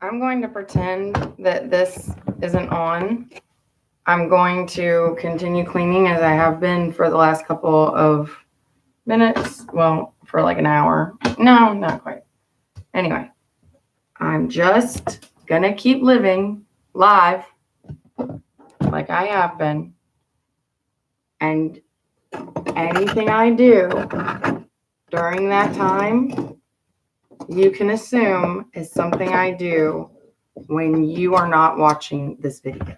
I'm going to pretend that this isn't on. I'm going to continue cleaning as I have been for the last couple of minutes. Well, for like an hour. No, not quite. Anyway, I'm just gonna keep living live like I have been. And anything I do during that time, you can assume is something I do when you are not watching this video.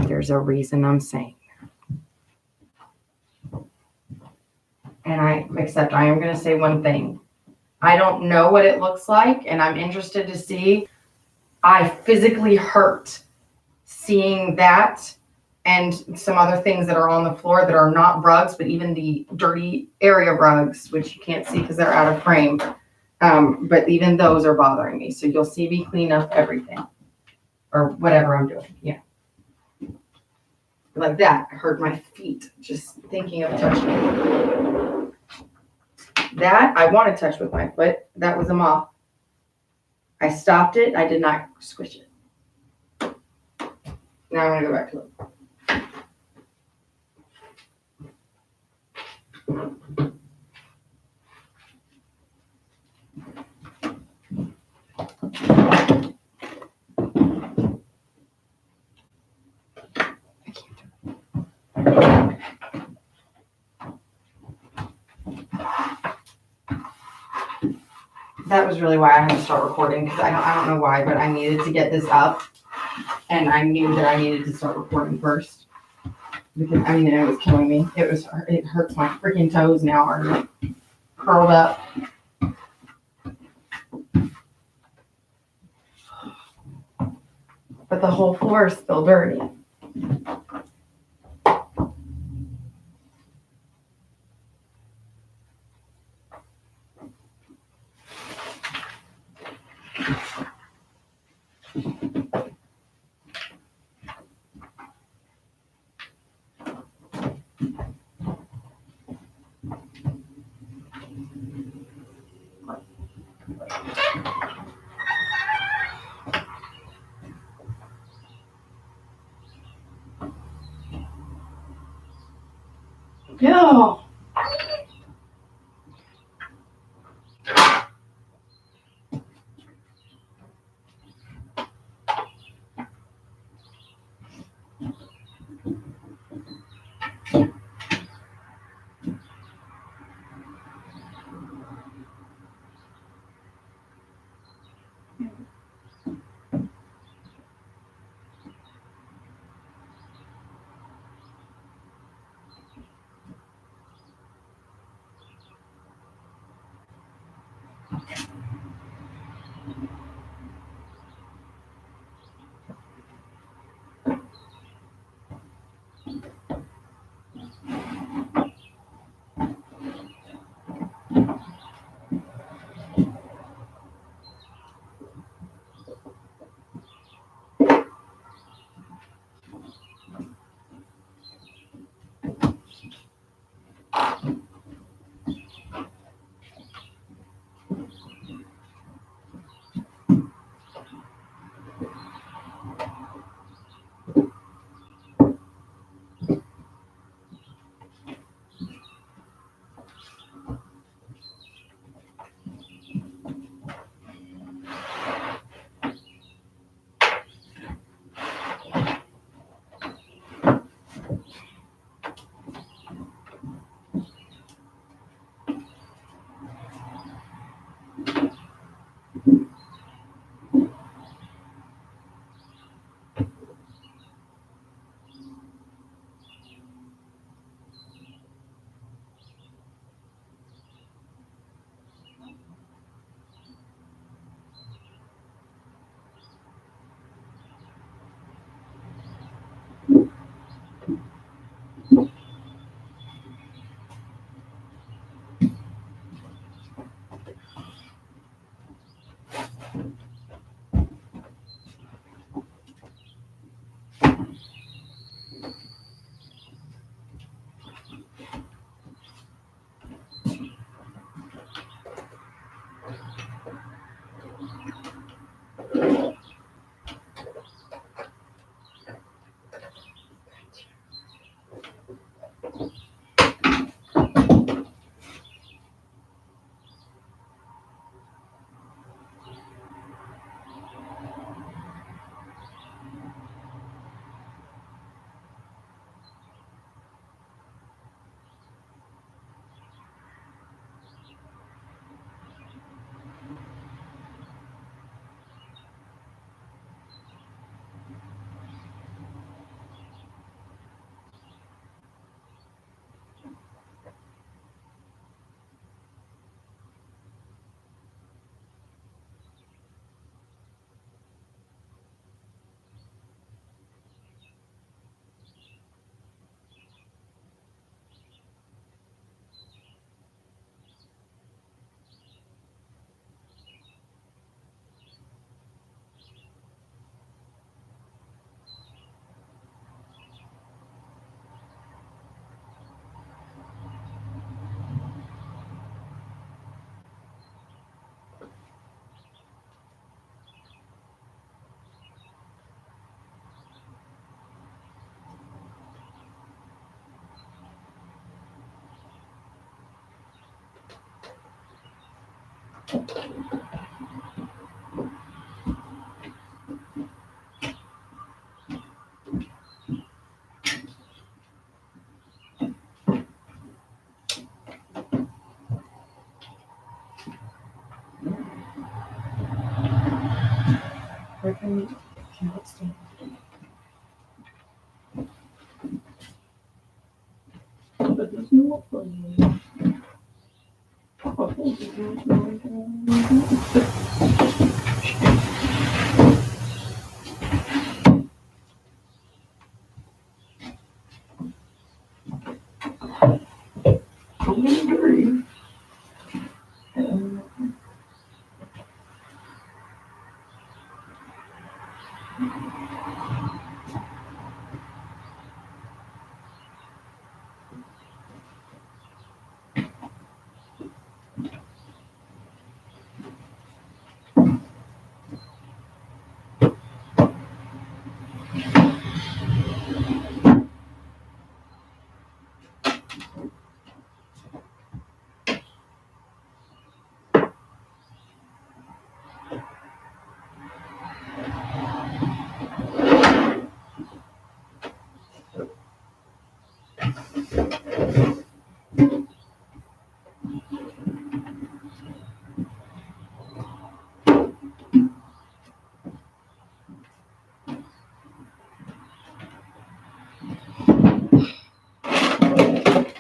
There's a reason I'm saying that. And I am going to say one thing. I don't know what it looks like, and I'm interested to see. I physically hurt seeing that and some other things that are on the floor that are not rugs, but even the dirty area rugs, which you can't see because they're out of frame. But even those are bothering me. So you'll see me clean up everything or whatever I'm doing. Yeah. Like that. I hurt my feet just thinking of touching it. That I want to touch with my foot. That was a moth. I stopped it. I did not squish it. Now I'm going to go back to it. That was really why I had to start recording because I don't know why, but I needed to get this up, and I knew that I needed to start recording first because it was killing me. It hurts my freaking toes now are like curled up. But the whole floor is still dirty. No.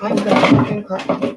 I'm gonna cry.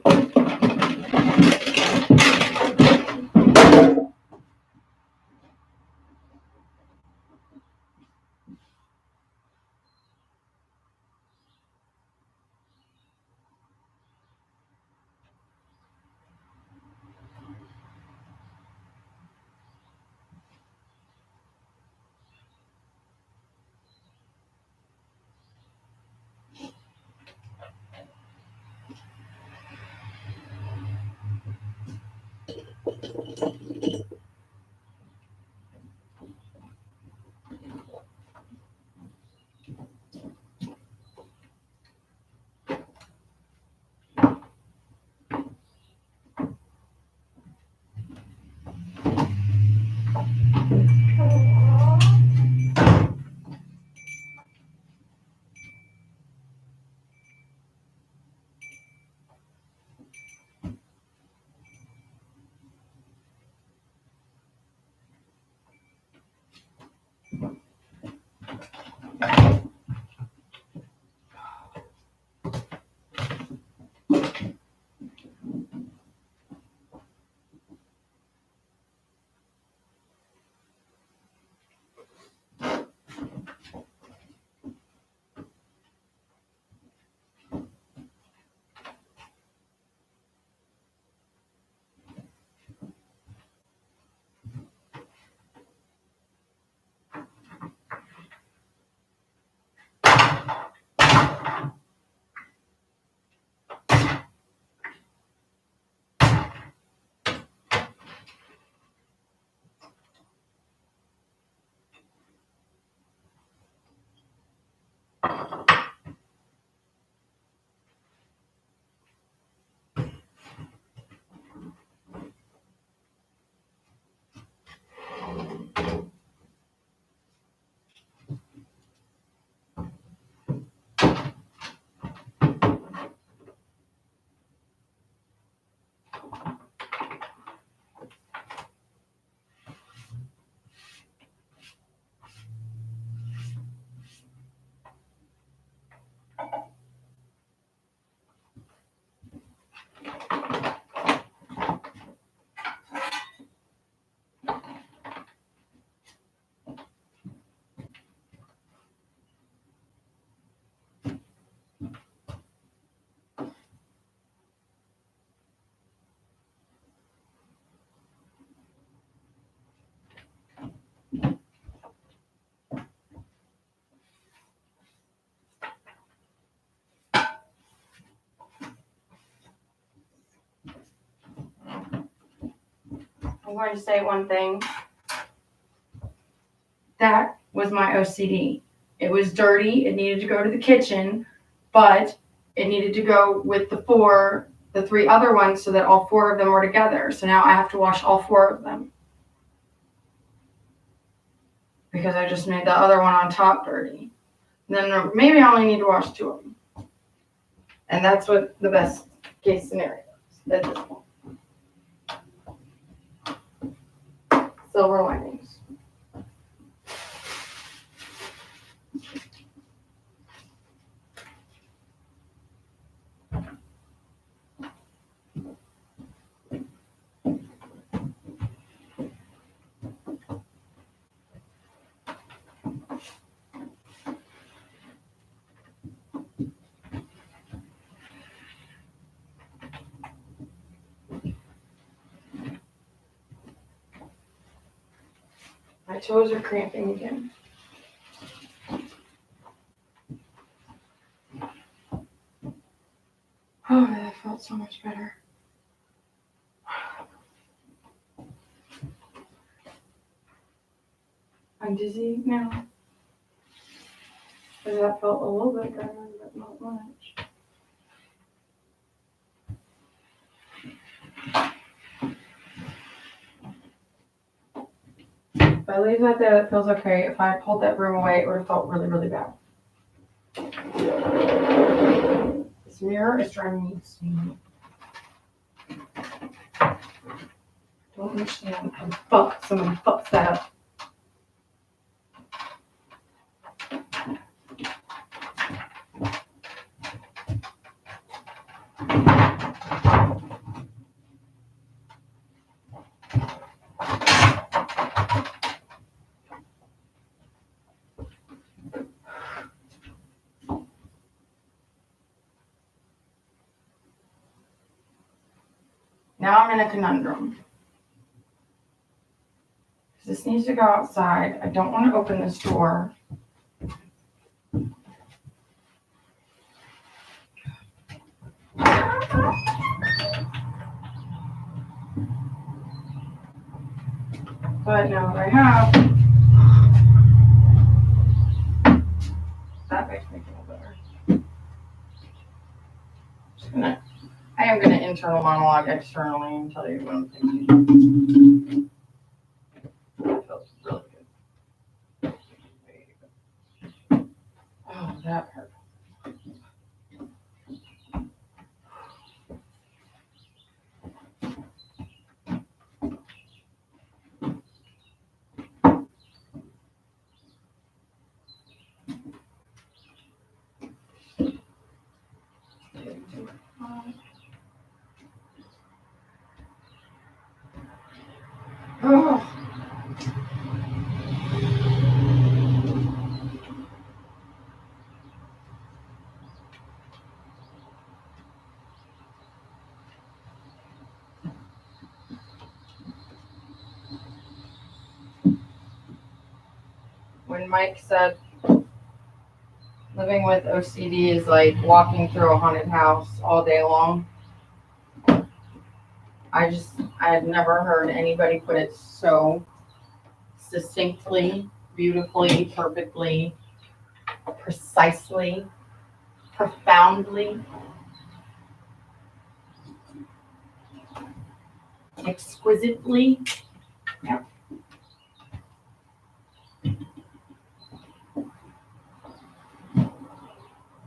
I'm going to say one thing. That was my OCD. It was dirty. It needed to go to the kitchen, but it needed to go with the 4 the 3 other ones so that all 4 of them were together. So now I have to wash all 4 of them. Because I just made the other one on top dirty. Then maybe I only need to wash 2 of them. And that's what the best case scenario is at this point. Silver linings. My toes are cramping again. Oh, that felt so much better. I'm dizzy now. Because that felt a little bit better, but not much. If I leave that there, it feels okay. If I pulled that broom away, it would have felt really, really bad. This mirror is driving me insane. Don't understand how the fuck someone fucks that up. Now I'm in a conundrum. This needs to go outside. I don't want to open this door. But now that I have, that makes me feel better. I am gonna internal monologue externally and tell you what I'm thinking. That feels really good. Oh, that hurt. Oh. When Mike said living with OCD is like walking through a haunted house all day long, I had never heard anybody put it so succinctly, beautifully, perfectly, precisely, profoundly, exquisitely. Yeah.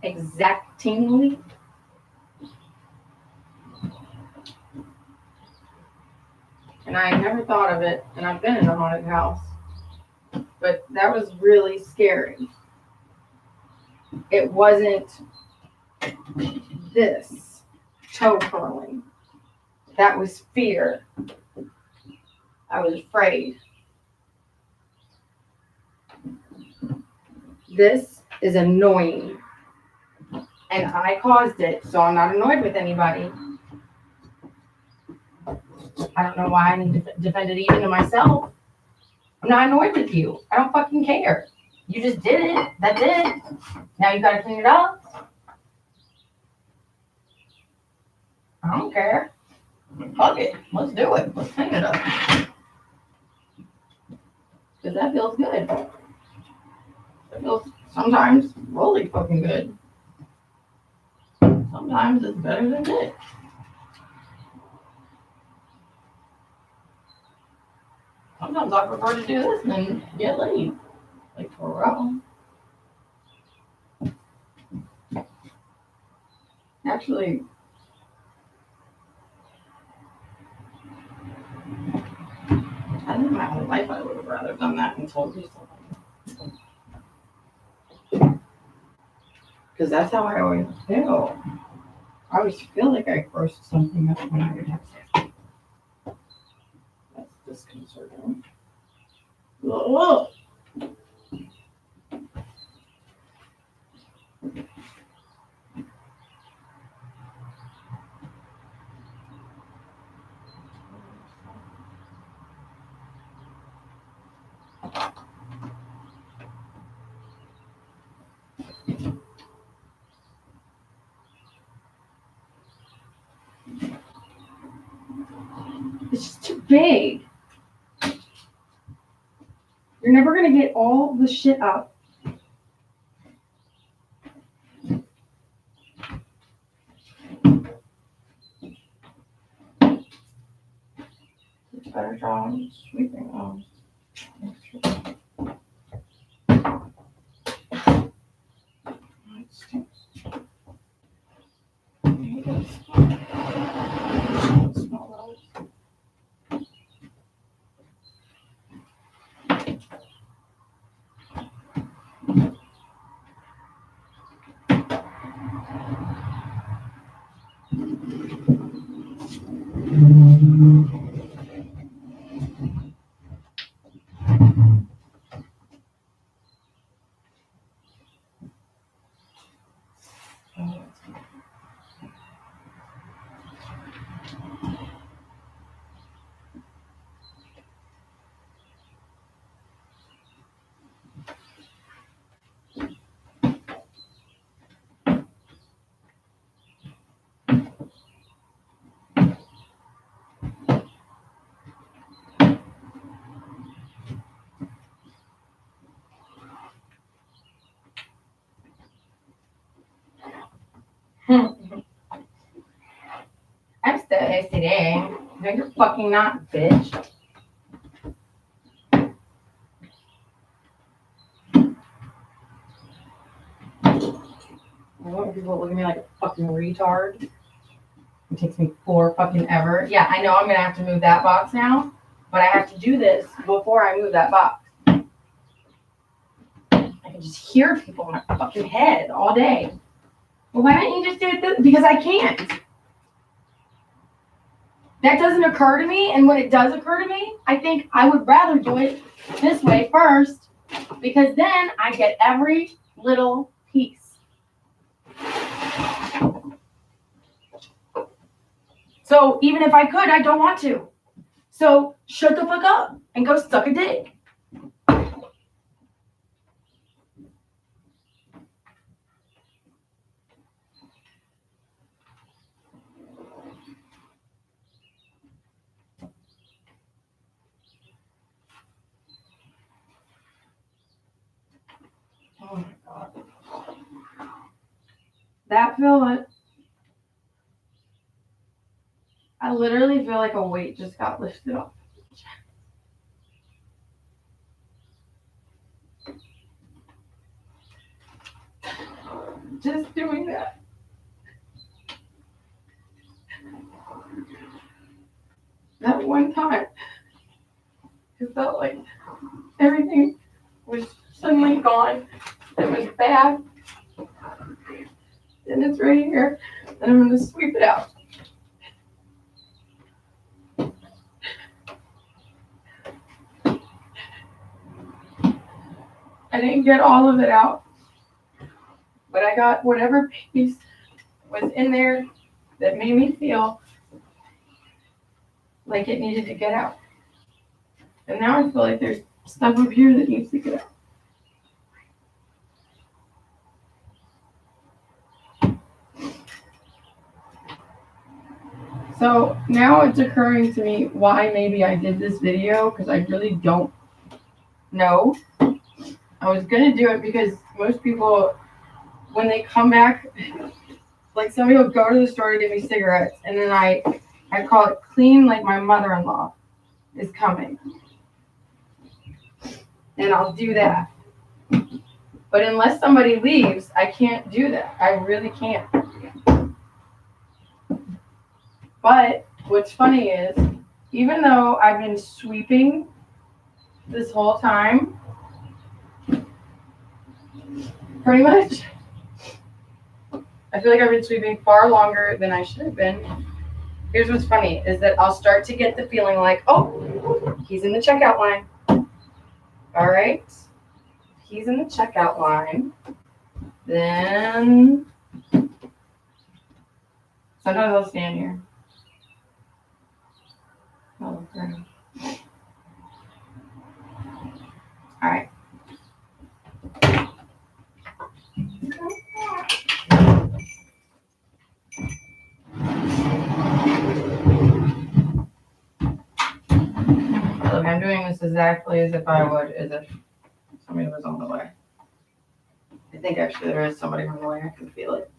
Exactingly. And I never thought of it, and I've been in a haunted house, but that was really scary. It wasn't this toe curling. That was fear. I was afraid. This is annoying. And I caused it, so I'm not annoyed with anybody. I don't know why I need to defend it even to myself. I'm not annoyed with you. I don't fucking care. You just did it. That's it. Now you gotta clean it up. I don't care. Fuck it. Let's do it. Let's clean it up. Because that feels good. It feels sometimes really fucking good. Sometimes it's better than it. Sometimes I prefer to do this than get laid. Like for real. Actually, I think my whole life I would have rather done that and told you something. Because that's how I always feel. I always feel like I grossed something up when I would have sex. That's disconcerting. Whoa. It's just too big. You're never gonna get all the shit up. It's better job sweeping. It stinks. I hate it. Smell those. I'm still STD. No, you're fucking not, bitch. I want people to look at me like a fucking retard. It takes me four fucking ever. Yeah, I know I'm gonna have to move that box now, but I have to do this before I move that box. I can just hear people in my fucking head all day. Well, why don't you just do it this? Because I can't. That doesn't occur to me, and when it does occur to me, I think I would rather do it this way first, because then I get every little piece. So even if I could, I don't want to. So shut the fuck up and go suck a dick. Oh my God. That feeling, I literally feel like a weight just got lifted off. Just doing that. That one time, it felt like everything was suddenly gone. It was bad. And it's right here. And I'm going to sweep it out. I didn't get all of it out, but I got whatever piece was in there that made me feel like it needed to get out. And now I feel like there's stuff up here that needs to get out. So now it's occurring to me why maybe I did this video, because I really don't know. I was going to do it because most people, when they come back, like somebody will go to the store to get me cigarettes, and then I call it clean like my mother-in-law is coming. and I'll do that. But unless somebody leaves, I can't do that. I really can't. But what's funny is, even though I've been sweeping this whole time, pretty much, I feel like I've been sweeping far longer than I should have been. Here's what's funny, is that I'll start to get the feeling like, oh, he's in the checkout line. All right. He's in the checkout line. Then sometimes I'll stand here. I'll look around. All right. Look, I'm doing this exactly as if somebody was on the way. I think actually there is somebody on the way. I can feel it.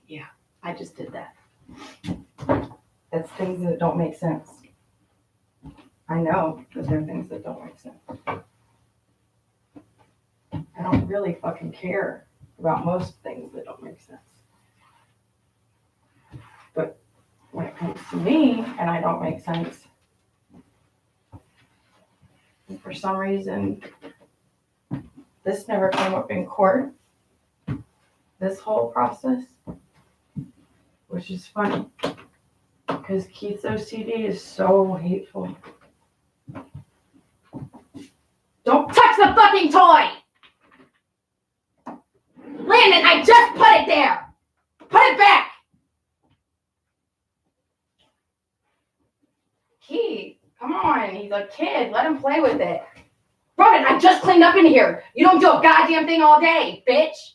Yeah, I just did that. That's things that don't make sense. I know that there are things that don't make sense. I don't really fucking care about most things that don't make sense. But when it comes to me and I don't make sense, for some reason, this never came up in court. This whole process, which is funny, because Keith's OCD is so hateful. Don't touch the fucking toy! Landon, I just put it there! Put it back! Keith, come on, he's a kid. Let him play with it. Robin, I just cleaned up in here. You don't do a goddamn thing all day, bitch.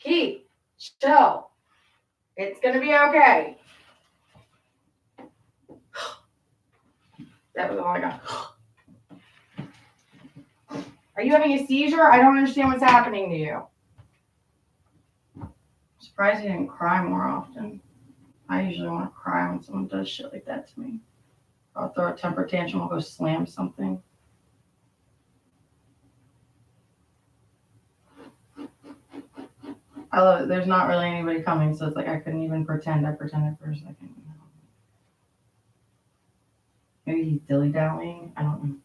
Keith, chill. It's gonna be okay. That was all I got. Are you having a seizure? I don't understand what's happening to you. I'm surprised he didn't cry more often. I usually want to cry when someone does shit like that to me. I'll throw a temper tantrum, I'll go slam something. I love it. There's not really anybody coming, so it's like I couldn't even pretend. I pretended for a second. Maybe he's dilly-dallying. I don't know.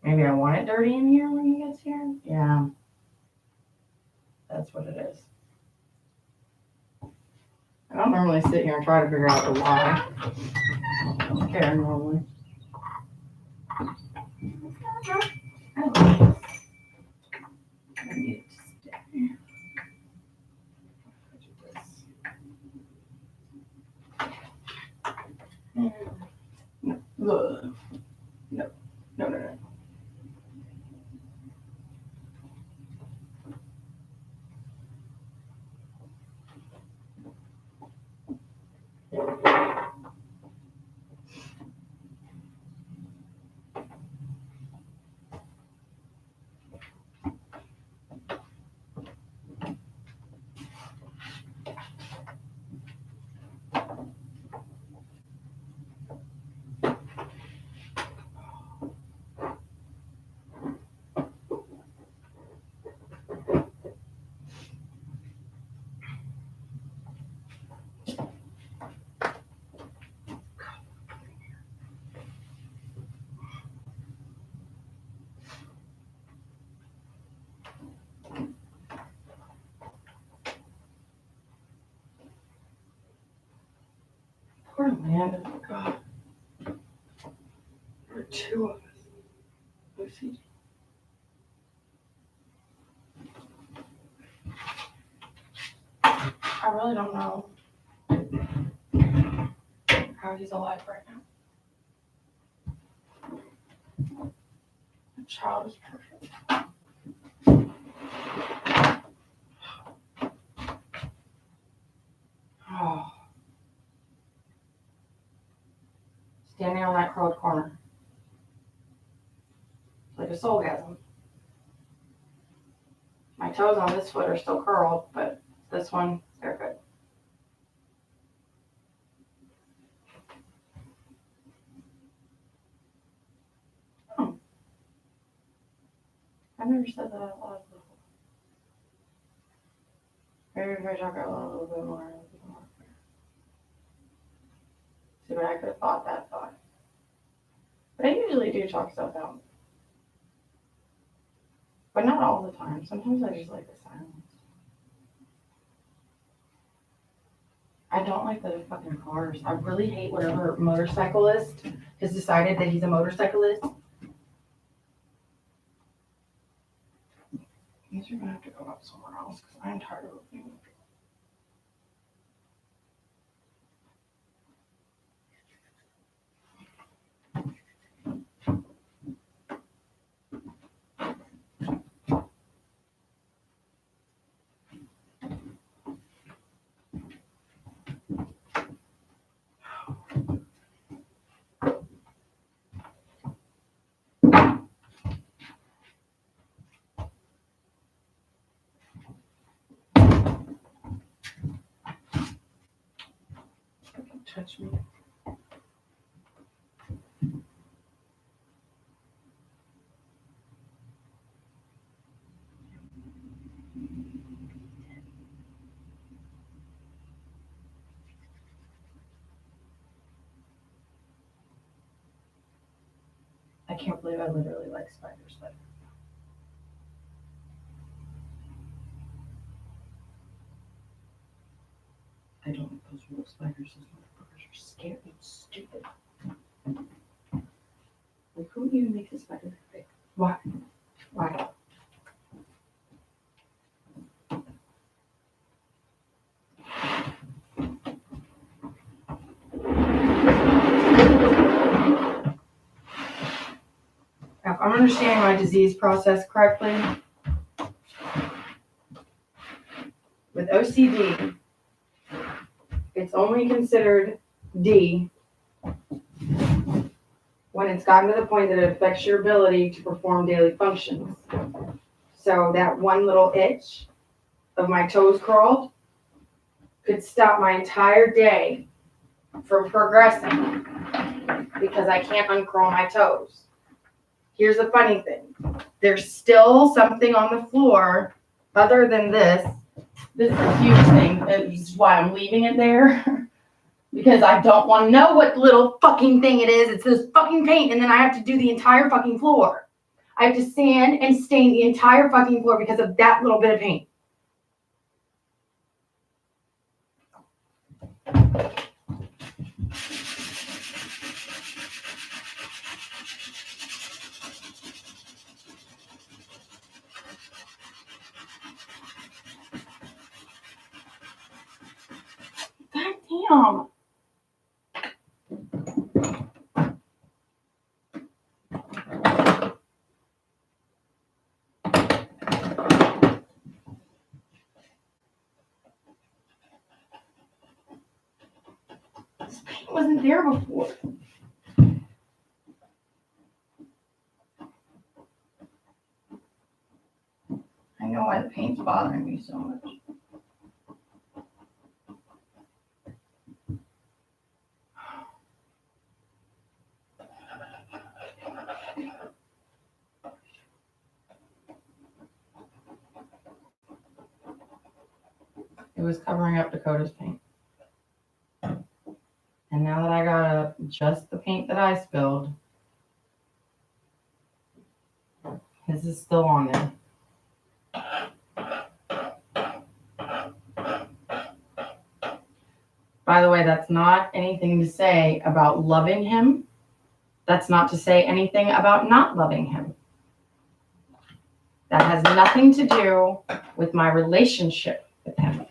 Maybe I want it dirty in here when he gets here. Yeah. That's what it is. I don't normally sit here and try to figure out the why. I don't care normally. I need to stay. No. No. No. Poor Amanda. God. There are two of us. Lucy. I really don't know how he's alive right now. The child is perfect. Oh. Standing on that curled corner. It's like a soulgasm. My toes on this foot are still curled, but this one, they're good. Oh. I've never said that out loud before. Maybe if I talk out loud a little bit more. See, but I could have thought that thought. But I usually do talk stuff out. But not all the time. Sometimes I just like the silence. I don't like the fucking cars. I really hate whatever motorcyclist has decided that he's a motorcyclist. These are gonna have to go up somewhere else because I'm tired of looking. Touch me. I can't believe I literally like spiders, but I don't like those wolf spiders. Those motherfuckers are scary and stupid. Like, who even makes a spider that big? Why? Why? If I'm understanding my disease process correctly, with OCD, it's only considered D when it's gotten to the point that it affects your ability to perform daily functions. So that one little itch of my toes curled could stop my entire day from progressing because I can't uncurl my toes. Here's the funny thing. There's still something on the floor other than this. This is a huge thing. This is why I'm leaving it there. Because I don't want to know what little fucking thing it is. It's this fucking paint, and then I have to do the entire fucking floor. I have to sand and stain the entire fucking floor because of that little bit of paint. God damn. This paint wasn't there before. I know why the paint's bothering me so much. It was covering up Dakota's paint. And now that I got just the paint that I spilled, this is still on there. By the way, that's not anything to say about loving him. That's not to say anything about not loving him. That has nothing to do with my relationship with him.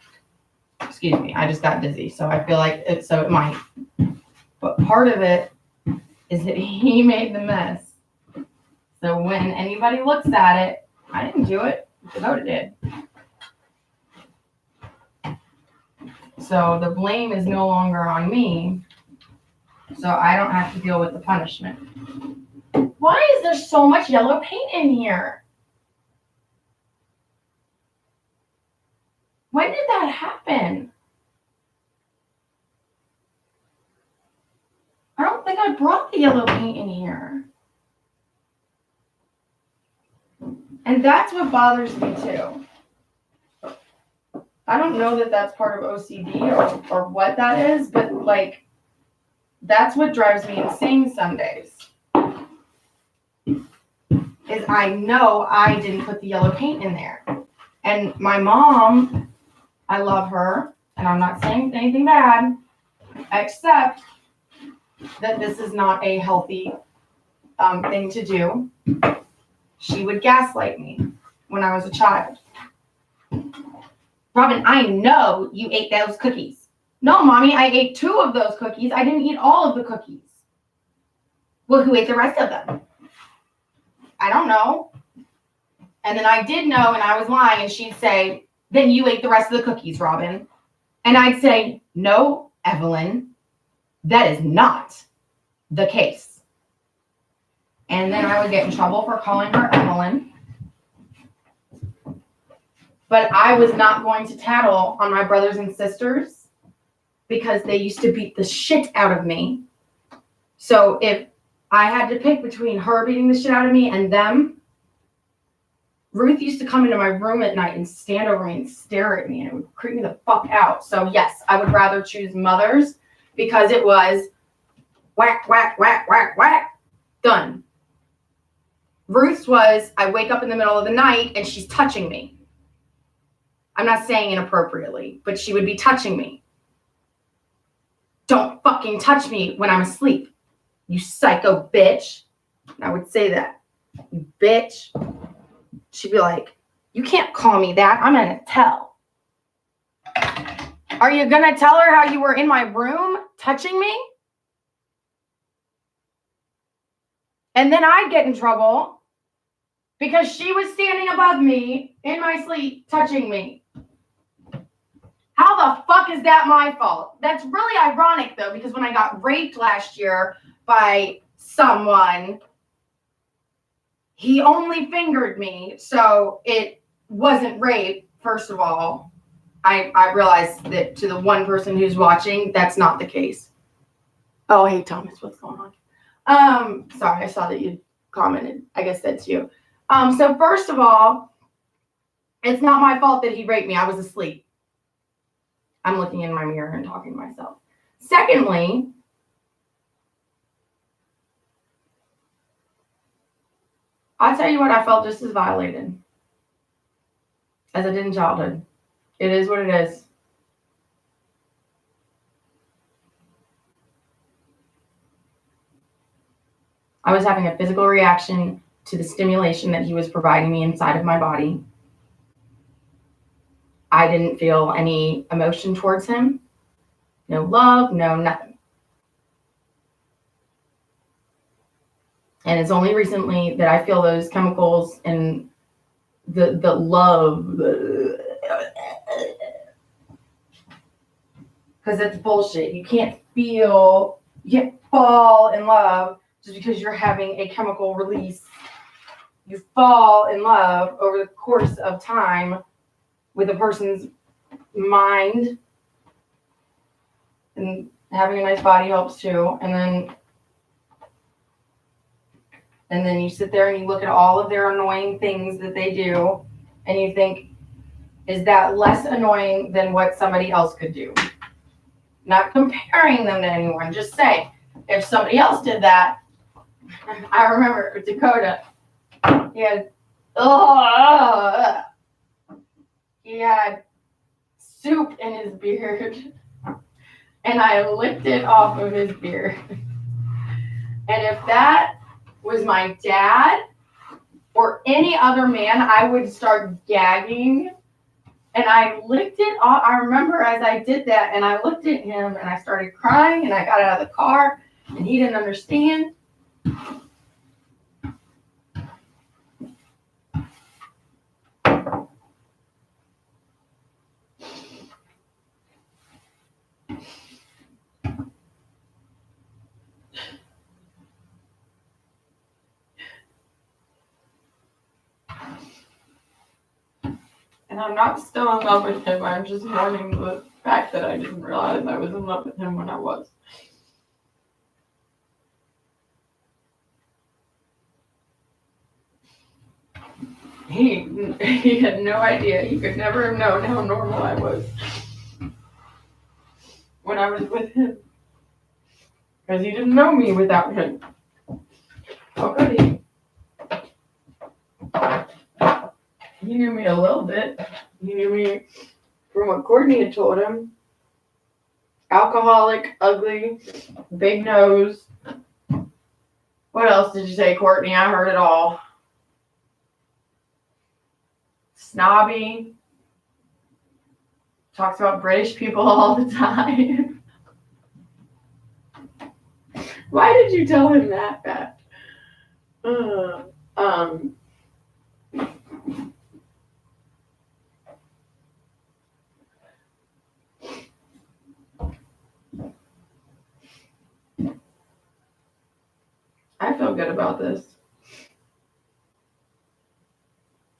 Excuse me, I just got dizzy, so I feel like it might. But part of it is that he made the mess. So when anybody looks at it, I didn't do it. Dakota did. So the blame is no longer on me. So I don't have to deal with the punishment. Why is there so much yellow paint in here? When did that happen? I don't think I brought the yellow paint in here. And that's what bothers me too. I don't know that that's part of OCD or what that is, but like, that's what drives me insane some days. Is I know I didn't put the yellow paint in there. And my mom, I love her, and I'm not saying anything bad, except that this is not a healthy thing to do. She would gaslight me when I was a child. Robin, I know you ate those cookies. No, Mommy, I ate 2 of those cookies. I didn't eat all of the cookies. Well, who ate the rest of them? I don't know. And then I did know, and I was lying, and she'd say, then you ate the rest of the cookies, Robin. And I'd say, no, Evelyn, that is not the case. And then I would get in trouble for calling her Evelyn. But I was not going to tattle on my brothers and sisters because they used to beat the shit out of me. So if I had to pick between her beating the shit out of me and them, Ruth used to come into my room at night and stand over me and stare at me, and it would creep me the fuck out. So yes, I would rather choose Mother's because it was whack, whack, whack, whack, whack, done. Ruth's was, I wake up in the middle of the night and she's touching me. I'm not saying inappropriately, but she would be touching me. Don't fucking touch me when I'm asleep, you psycho bitch. And I would say that, you bitch. She'd be like, you can't call me that. I'm going to tell. Are you going to tell her how you were in my room touching me? And then I'd get in trouble because she was standing above me in my sleep touching me. How the fuck is that my fault? That's really ironic, though, because when I got raped last year by someone, he only fingered me, so it wasn't rape, first of all. I realized that to the one person who's watching, that's not the case. Oh, hey, Thomas, what's going on? Sorry, I saw that you commented. I guess that's you. So first of all, it's not my fault that he raped me. I was asleep. I'm looking in my mirror and talking to myself. Secondly, I'll tell you what, I felt just as violated as I did in childhood. It is what it is. I was having a physical reaction to the stimulation that he was providing me inside of my body. I didn't feel any emotion towards him. No love, no nothing. And it's only recently that I feel those chemicals and the love. Because it's bullshit. You can't fall in love just because you're having a chemical release. You fall in love over the course of time with a person's mind, and having a nice body helps too. And then you sit there and you look at all of their annoying things that they do, and you think, is that less annoying than what somebody else could do? Not comparing them to anyone, just say, if somebody else did that. I remember Dakota, he had soup in his beard, and I licked it off of his beard. And if that was my dad or any other man, I would start gagging And I licked it off. I remember as I did that, and I looked at him, and I started crying, and I got out of the car, and he didn't understand. And I'm not still in love with him. I'm just mourning the fact that I didn't realize I was in love with him when I was. He had no idea. He could never have known how normal I was when I was with him. Because he didn't know me without him. Already. He knew me a little bit. He knew me from what Courtney had told him. Alcoholic, ugly, big nose. What else did you say, Courtney? I heard it all. Snobby. Talks about British people all the time. Why did you tell him that, Pat? I feel good about this.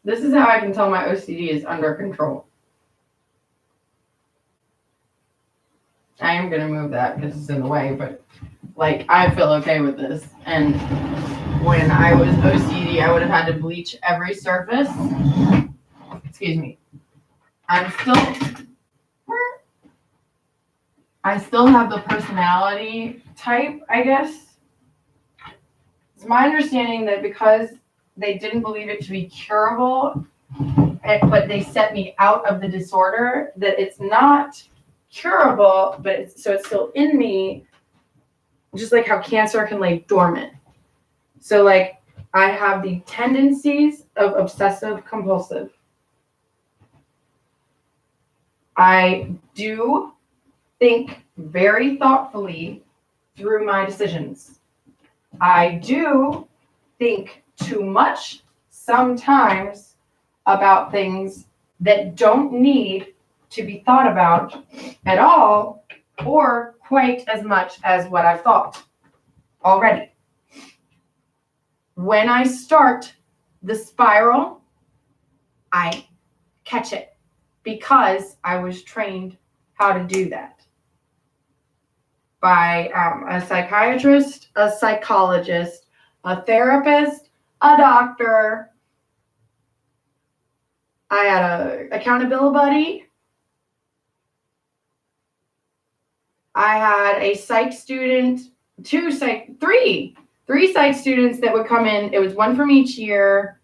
This is how I can tell my OCD is under control. I am going to move that because it's in the way, but like I feel okay with this. And when I was OCD, I would have had to bleach every surface. Excuse me. I still have the personality type, I guess. It's my understanding that because they didn't believe it to be curable, but they set me out of the disorder, that it's not curable, but it's still in me, just like how cancer can lay dormant. So like I have the tendencies of obsessive compulsive. I do think very thoughtfully through my decisions. I do think too much sometimes about things that don't need to be thought about at all, or quite as much as what I've thought already. When I start the spiral, I catch it because I was trained how to do that by a psychiatrist, a psychologist, a therapist, a doctor. I had an accountability buddy. I had a psych student, three psych students that would come in. It was one from each year.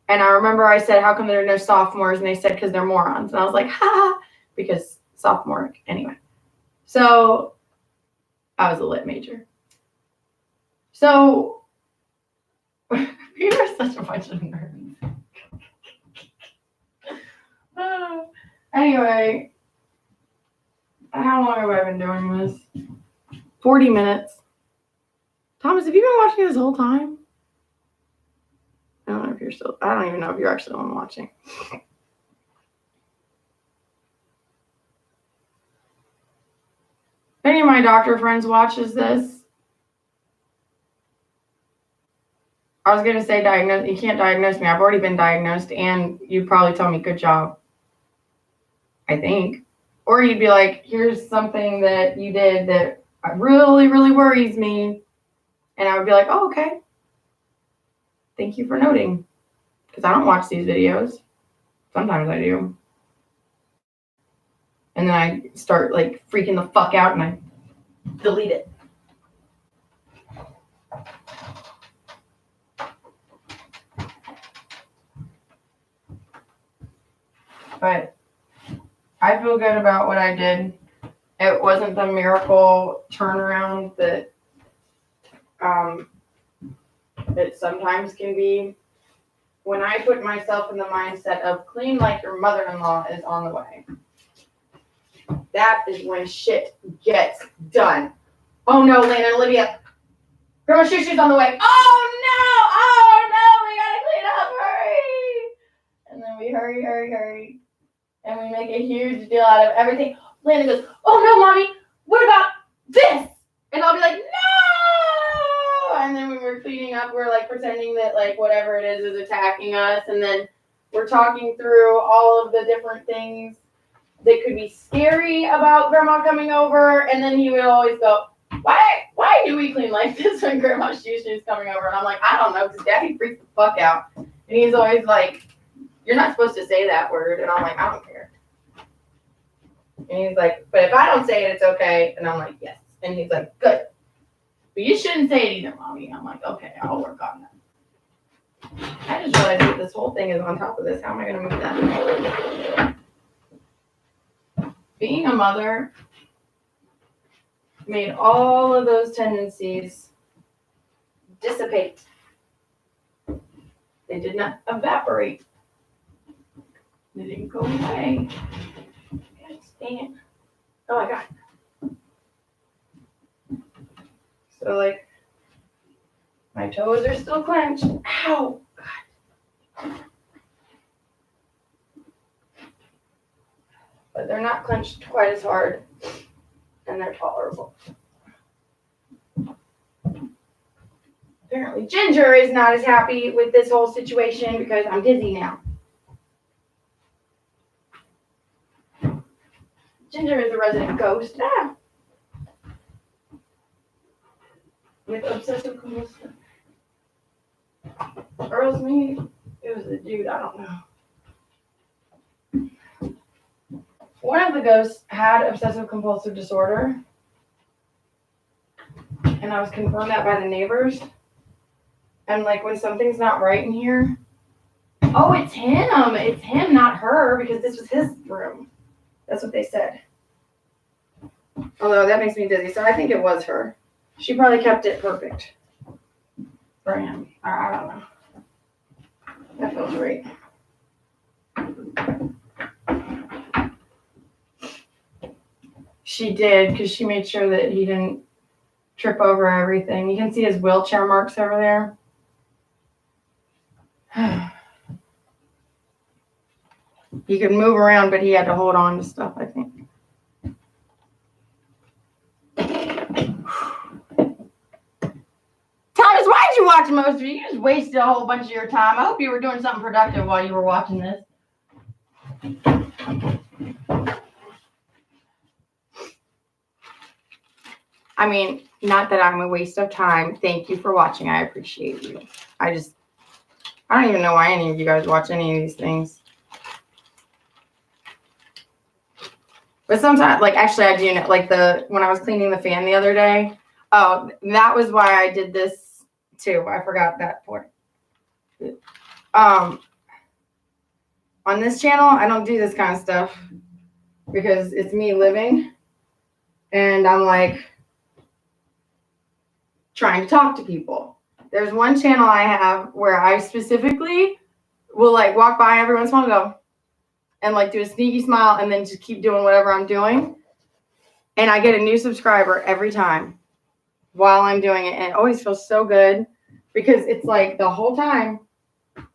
And I remember I said, how come there are no sophomores? And they said, because they're morons. And I was like, ha, because sophomore. Anyway. So I was a lit major. So we were such a bunch of nerds. Anyway, how long have I been doing this? 40 minutes. Thomas, have you been watching this whole time? I don't even know if you're actually on watching. If any of my doctor friends watches this, I was going to say you can't diagnose me. I've already been diagnosed, and you'd probably tell me, good job. I think. Or you'd be like, here's something that you did that really, really worries me. And I would be like, oh, okay. Thank you for noting. Because I don't watch these videos. Sometimes I do. And then I start like freaking the fuck out and I delete it. But I feel good about what I did. It wasn't the miracle turnaround that it sometimes can be when I put myself in the mindset of clean like your mother-in-law is on the way, that is when shit gets done. Oh no, Lana and Olivia, Grandma Shushu's on the way. Oh no, we gotta clean up, hurry! And then we hurry, and we make a huge deal out of everything. Lana goes, oh no, Mommy, what about this? And I'll be like, no! And then when we're cleaning up, we're like pretending that like whatever it is attacking us, and then we're talking through all of the different things that could be scary about Grandma coming over, and then he would always go, why do we clean like this when Grandma Shushu's coming over? And I'm like, I don't know, because Daddy freaks the fuck out. And he's always like, you're not supposed to say that word. And I'm like, I don't care. And he's like, but if I don't say it, it's okay. And I'm like, yes. And he's like, good. But you shouldn't say it either, Mommy. I'm like, okay, I'll work on that. I just realized that this whole thing is on top of this. How am I going to move that? Being a mother made all of those tendencies dissipate. They did not evaporate. They didn't go away. God dang it. Oh my God. So like, my toes are still clenched. Ow. God. But they're not clenched quite as hard. And they're tolerable. Apparently Ginger is not as happy with this whole situation because I'm dizzy now. Ginger is a resident ghost. With obsessive compulsive. Or else maybe it was a dude, I don't know. One of the ghosts had obsessive compulsive disorder. And I was confirmed that by the neighbors. And like when something's not right in here, oh, it's him. It's him, not her, because this was his room. That's what they said. Although that makes me dizzy, so I think it was her. She probably kept it perfect for him. Or I don't know. That feels right. She did, because she made sure that he didn't trip over everything. You can see his wheelchair marks over there. He could move around, but he had to hold on to stuff, I think. Thomas, why'd you watch most of it? You just wasted a whole bunch of your time. I hope you were doing something productive while you were watching this. I mean, not that I'm a waste of time. Thank you for watching. I appreciate you. I don't even know why any of you guys watch any of these things. But sometimes, like, actually, I do know, like, when I was cleaning the fan the other day, oh, that was why I did this, too. I forgot that part. On this channel, I don't do this kind of stuff because it's me living, and I'm, like, trying to talk to people. There's one channel I have where I specifically will, like, walk by every once in a while and go, and like do a sneaky smile and then just keep doing whatever I'm doing. And I get a new subscriber every time while I'm doing it. And it always feels so good because it's like the whole time,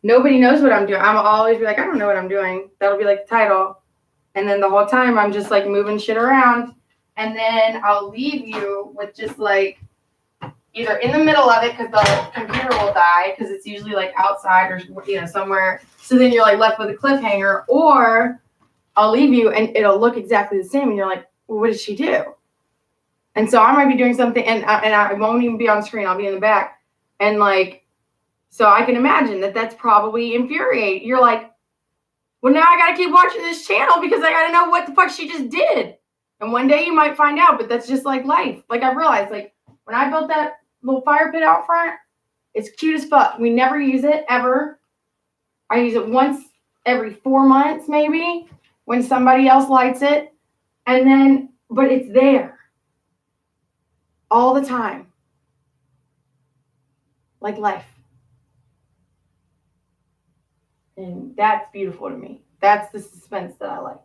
nobody knows what I'm doing. I'm always be like, I don't know what I'm doing. That'll be like the title. And then the whole time I'm just like moving shit around. And then I'll leave you with just like either in the middle of it because the computer will die because it's usually like outside or somewhere. So then you're like left with a cliffhanger, or I'll leave you and it'll look exactly the same and you're like, well, what did she do? And so I might be doing something and I won't even be on screen. I'll be in the back. And like, so I can imagine that's probably infuriating. You're like, well, now I got to keep watching this channel because I got to know what the fuck she just did. And one day you might find out, but that's just like life. Like I realized, like when I built that little fire pit out front, it's cute as fuck. We never use it ever. I use it once every 4 months, maybe, when somebody else lights it. And then, but it's there all the time. Like life. And that's beautiful to me. That's the suspense that I like.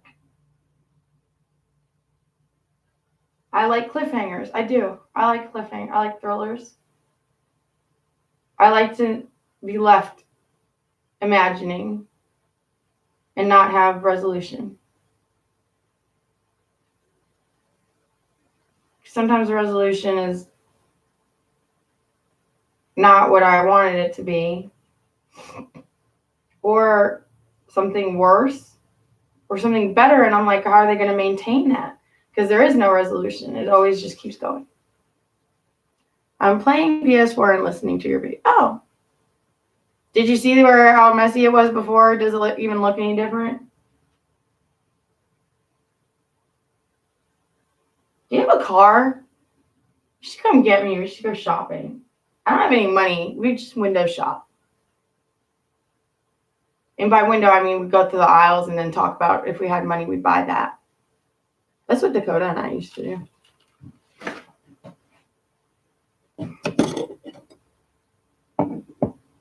I like cliffhangers. I do. I like cliffhangers. I like thrillers. I like to be left imagining and not have resolution. Sometimes the resolution is not what I wanted it to be, or something worse, or something better. And I'm like, how are they going to maintain that? Because there is no resolution. It always just keeps going. I'm playing PS4 and listening to your video. Oh, did you see how messy it was before? Does it even look any different? Do you have a car? You should come get me. We should go shopping. I don't have any money. We just window shop. And by window, I mean we go through the aisles and then talk about if we had money, we'd buy that. That's what Dakota and I used to do.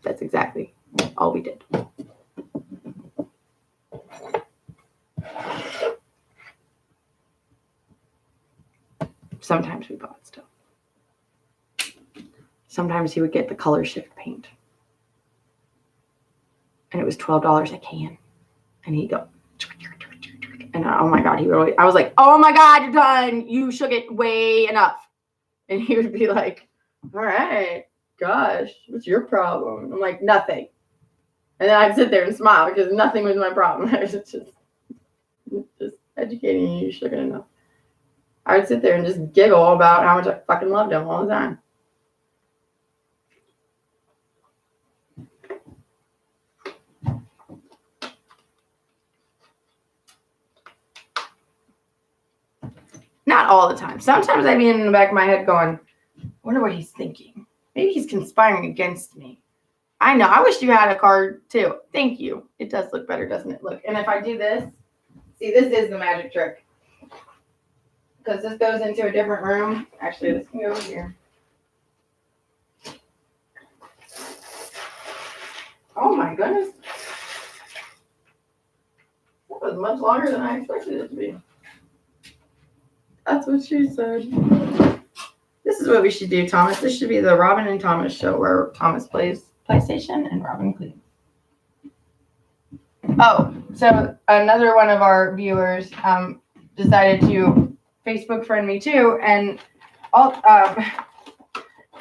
That's exactly all we did. Sometimes we bought stuff. Sometimes he would get the color shift paint. And it was $12 a can. And he'd go, and oh my God, he would always, I was like, oh my God, you're done. You shook it way enough. And he would be like, all right, gosh, what's your problem? I'm like, nothing. And then I'd sit there and smile because nothing was my problem. I was just educating you, you shook it enough. I would sit there and just giggle about how much I fucking loved him all the time. Not all the time. Sometimes I'd be in the back of my head going, I wonder what he's thinking. Maybe he's conspiring against me. I know. I wish you had a card too. Thank you. It does look better, doesn't it? Look. And if I do this, see, this is the magic trick. Because this goes into a different room. Actually, this can go over here. Oh my goodness. That was much longer than I expected it to be. That's what she said. This is what we should do, Thomas. This should be the Robin and Thomas show where Thomas plays PlayStation and Robin cleans. Oh, so another one of our viewers decided to Facebook friend me too, and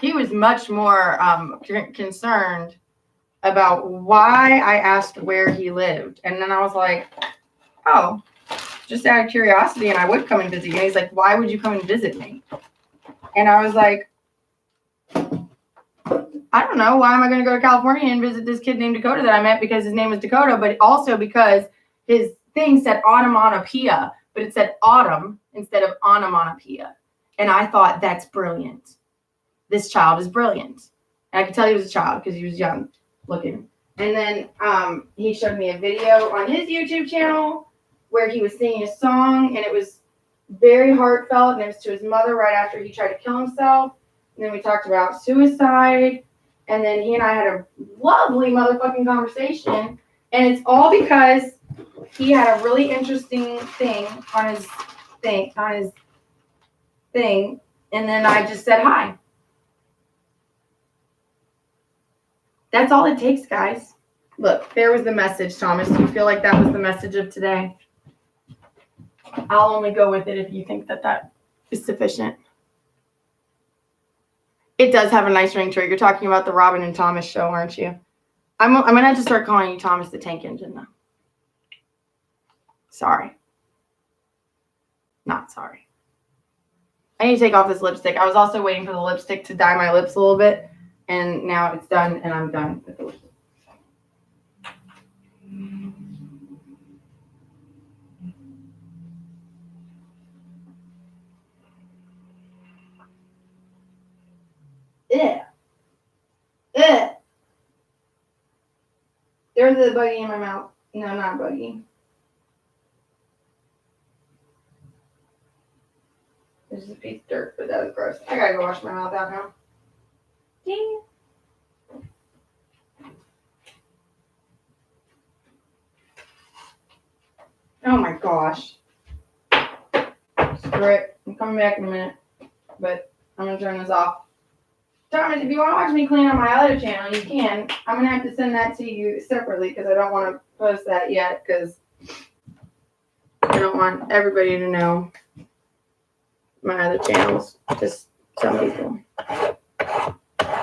he was much more concerned about why I asked where he lived. And then I was like, oh, just out of curiosity, and I would come and visit you. And he's like, why would you come and visit me? And I was like, I don't know. Why am I going to go to California and visit this kid named Dakota that I met because his name was Dakota, but also because his thing said onomatopoeia, but it said autumn instead of onomatopoeia. And I thought, that's brilliant. This child is brilliant. And I could tell he was a child because he was young looking. And then he showed me a video on his YouTube channel where he was singing a song, and it was very heartfelt, and it was to his mother right after he tried to kill himself. And then we talked about suicide, and then he and I had a lovely motherfucking conversation, and it's all because he had a really interesting thing on his thing, and then I just said hi. That's all it takes, guys. Look, there was the message, Thomas. Do you feel like that was the message of today? I'll only go with it if you think that that is sufficient. It does have a nice ring to it. You're talking about the Robin and Thomas show, aren't you? I'm going to have to start calling you Thomas the Tank Engine, though. Sorry. Not sorry. I need to take off this lipstick. I was also waiting for the lipstick to dye my lips a little bit, and now it's done, and I'm done with the lipstick. Yeah. There's a buggy in my mouth. No, not a buggy. There's a piece of dirt, but that was gross. I gotta go wash my mouth out now. Ding. gosh. Screw it. I'm coming back in a minute. But I'm going to turn this off. Thomas, if you want to watch me clean on my other channel, you can. I'm going to have to send that to you separately because I don't want to post that yet because I don't want everybody to know my other channels. Just some people.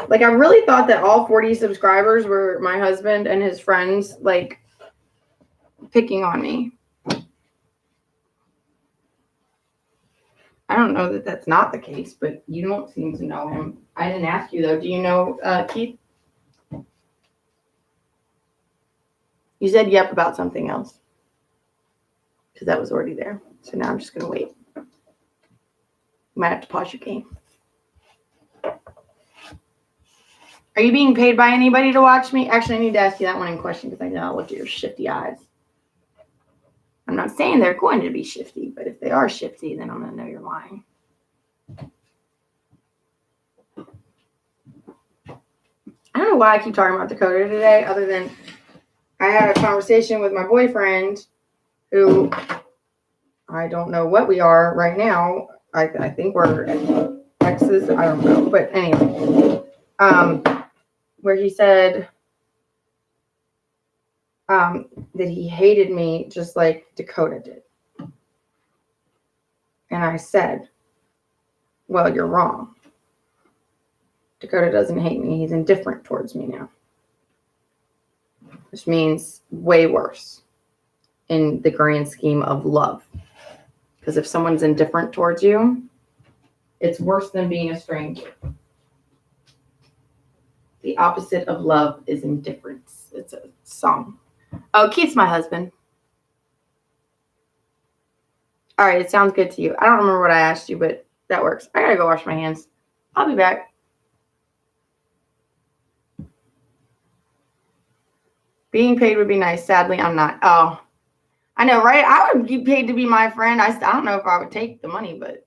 Like, I really thought that all 40 subscribers were my husband and his friends, like, picking on me. I don't know that that's not the case, but you don't seem to know him. I didn't ask you, though. Do you know Keith? You said yep about something else. Because that was already there. So now I'm just going to wait. You might have to pause your game. Are you being paid by anybody to watch me? Actually, I need to ask you that one in question because I know I'll look at your shifty eyes. I'm not saying they're going to be shifty, but if they are shifty, then I'm going to know you're lying. I don't know why I keep talking about Dakota today, other than I had a conversation with my boyfriend who I don't know what we are right now. I think we're exes. I don't know. But anyway, where he said that he hated me just like Dakota did. And I said, well, you're wrong. Dakota doesn't hate me. He's indifferent towards me now. Which means way worse in the grand scheme of love. Because if someone's indifferent towards you, it's worse than being a stranger. The opposite of love is indifference. It's a song. Oh, Keith's my husband. All right, it sounds good to you. I don't remember what I asked you, but that works. I gotta go wash my hands. I'll be back. Being paid would be nice. Sadly, I'm not. Oh, I know, right? I would be paid to be my friend. I don't know if I would take the money, but